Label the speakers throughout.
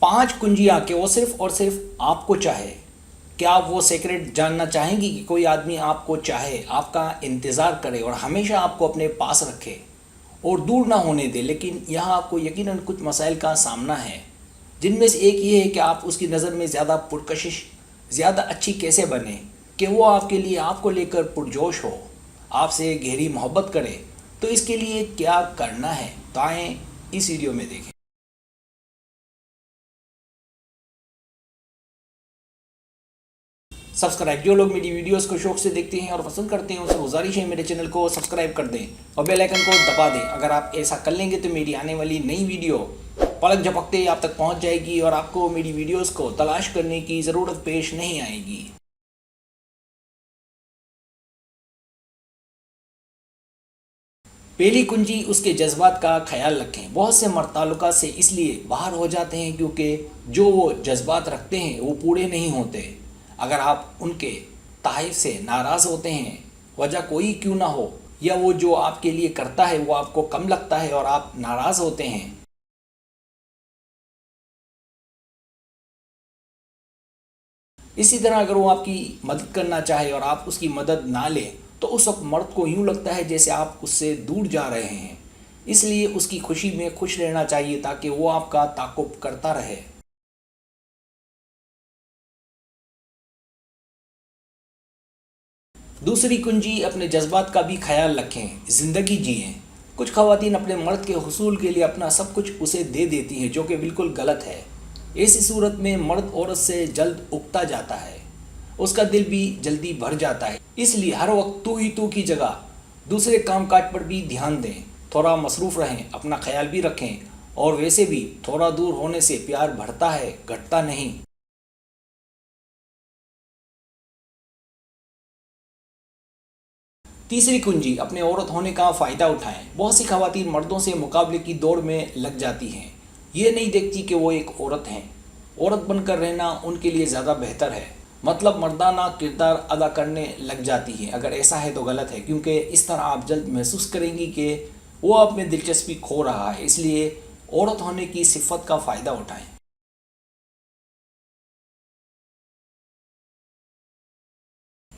Speaker 1: 5 कुंजियाँ कि वो सिर्फ और सिर्फ आपको चाहे। क्या आप वो सीक्रेट जानना चाहेंगी कि कोई आदमी आपको चाहे, आपका इंतज़ार करे और हमेशा आपको अपने पास रखे और दूर ना होने दे, लेकिन यहाँ आपको यकीनन कुछ मसाइल का सामना है, जिनमें से एक ये है कि आप उसकी नज़र में ज़्यादा पुरकशिश, ज़्यादा अच्छी कैसे बने कि वो आपके लिए, आपको लेकर पुरजोश हो, आपसे गहरी मोहब्बत करे। तो इसके लिए क्या करना है, तो आएँ इस वीडियो में देखें। सब्सक्राइब, जो लोग मेरी वीडियोस को शौक से देखते हैं और पसंद करते हैं, उनसे गुजारिश है मेरे चैनल को सब्सक्राइब कर दें और बेल आइकन को दबा दें। अगर आप ऐसा कर लेंगे तो मेरी आने वाली नई वीडियो पलक झपकते ही आप तक पहुंच जाएगी और आपको मेरी वीडियोस को तलाश करने की ज़रूरत पेश नहीं आएगी। पहली कुंजी, उसके जज्बात का ख्याल रखें। बहुत से मर्द ताल्लुकात से इसलिए बाहर हो जाते हैं क्योंकि जो वो जज्बात रखते हैं वो पूरे नहीं होते। अगर आप उनके तहफ़ से नाराज़ होते हैं, वजह कोई क्यों ना हो, या वो जो आपके लिए करता है वो आपको कम लगता है और आप नाराज़ होते हैं, इसी तरह अगर वो आपकी मदद करना चाहे और आप उसकी मदद ना लें, तो उस वक्त मर्द को यूँ लगता है जैसे आप उससे दूर जा रहे हैं। इसलिए उसकी खुशी में खुश रहना चाहिए ताकि वो आपका ताक़ुब करता रहे। दूसरी कुंजी, अपने जज्बात का भी ख्याल रखें, ज़िंदगी जिएं। कुछ ख़वातीन अपने मर्द के हुसूल के लिए अपना सब कुछ उसे दे देती हैं, जो कि बिल्कुल गलत है। ऐसी सूरत में मर्द औरत से जल्द उकता जाता है, उसका दिल भी जल्दी भर जाता है। इसलिए हर वक्त तू ही तू की जगह दूसरे कामकाज पर भी ध्यान दें, थोड़ा मसरूफ़ रहें, अपना ख्याल भी रखें। और वैसे भी थोड़ा दूर होने से प्यार बढ़ता है, घटता नहीं। तीसरी कुंजी, अपने औरत होने का फ़ायदा उठाएं। बहुत सी ख़वातीन मर्दों से मुकाबले की दौड़ में लग जाती हैं। ये नहीं देखती कि वो एक औरत हैं। औरत बनकर रहना उनके लिए ज़्यादा बेहतर है, मतलब मर्दाना किरदार अदा करने लग जाती है। अगर ऐसा है तो गलत है, क्योंकि इस तरह आप जल्द महसूस करेंगी कि वो आप में दिलचस्पी खो रहा है। इसलिए औरत होने की सिफ़त का फ़ायदा उठाएं।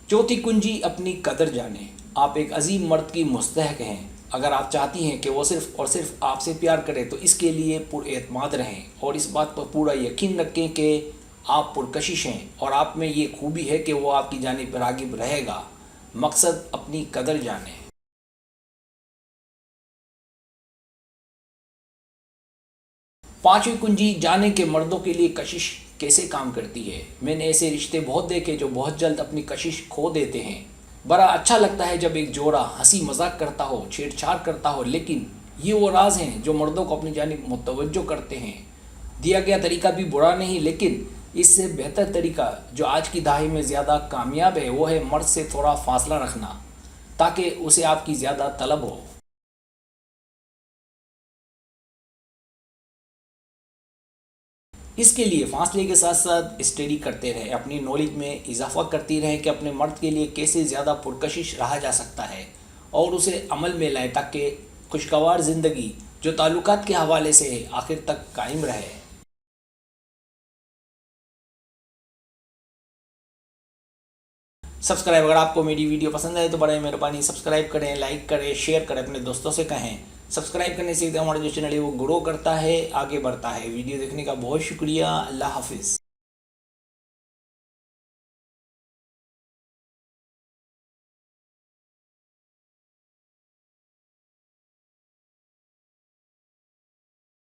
Speaker 1: चौथी कुंजी, अपनी कदर जानें। आप एक अजीम मर्द की मुस्तहक हैं। अगर आप चाहती हैं कि वो सिर्फ़ और सिर्फ आपसे प्यार करे, तो इसके लिए पुरएतमाद रहें और इस बात पर पूरा यकीन रखें कि आप पुरकशिश हैं और आप में ये खूबी है कि वो आपकी जानिब राग़िब रहेगा। मकसद, अपनी कदर जानें। पांचवी कुंजी, जाने के मर्दों के लिए कशिश कैसे काम करती है। मैंने ऐसे रिश्ते बहुत देखे जो बहुत जल्द अपनी कशिश खो देते हैं। बड़ा अच्छा लगता है जब एक जोड़ा हंसी मजाक करता हो, छेड़छाड़ करता हो, लेकिन ये वो राज हैं जो मर्दों को अपनी जानिब मुतवज्जो करते हैं। दिया गया तरीका भी बुरा नहीं, लेकिन इससे बेहतर तरीका जो आज की दहाई में ज़्यादा कामयाब है वो है मर्द से थोड़ा फासला रखना, ताकि उसे आपकी ज़्यादा तलब हो। इसके लिए फासले के साथ साथ स्टडी करते रहें, अपनी नॉलेज में इजाफा करती रहें कि अपने मर्द के लिए कैसे ज़्यादा पुरकशिश रहा जा सकता है और उसे अमल में लाएं, ताकि खुशगवार ज़िंदगी जो ताल्लुकात के हवाले से है आखिर तक कायम रहे। सब्सक्राइब, अगर आपको मेरी वीडियो पसंद आए तो बड़े मेहरबानी सब्सक्राइब करें, लाइक करें, शेयर करें, अपने दोस्तों से कहें। सब्सक्राइब करने से हमारा जो चैनल है वो ग्रो करता है, आगे बढ़ता है। वीडियो देखने का बहुत शुक्रिया। अल्लाह हाफिज़।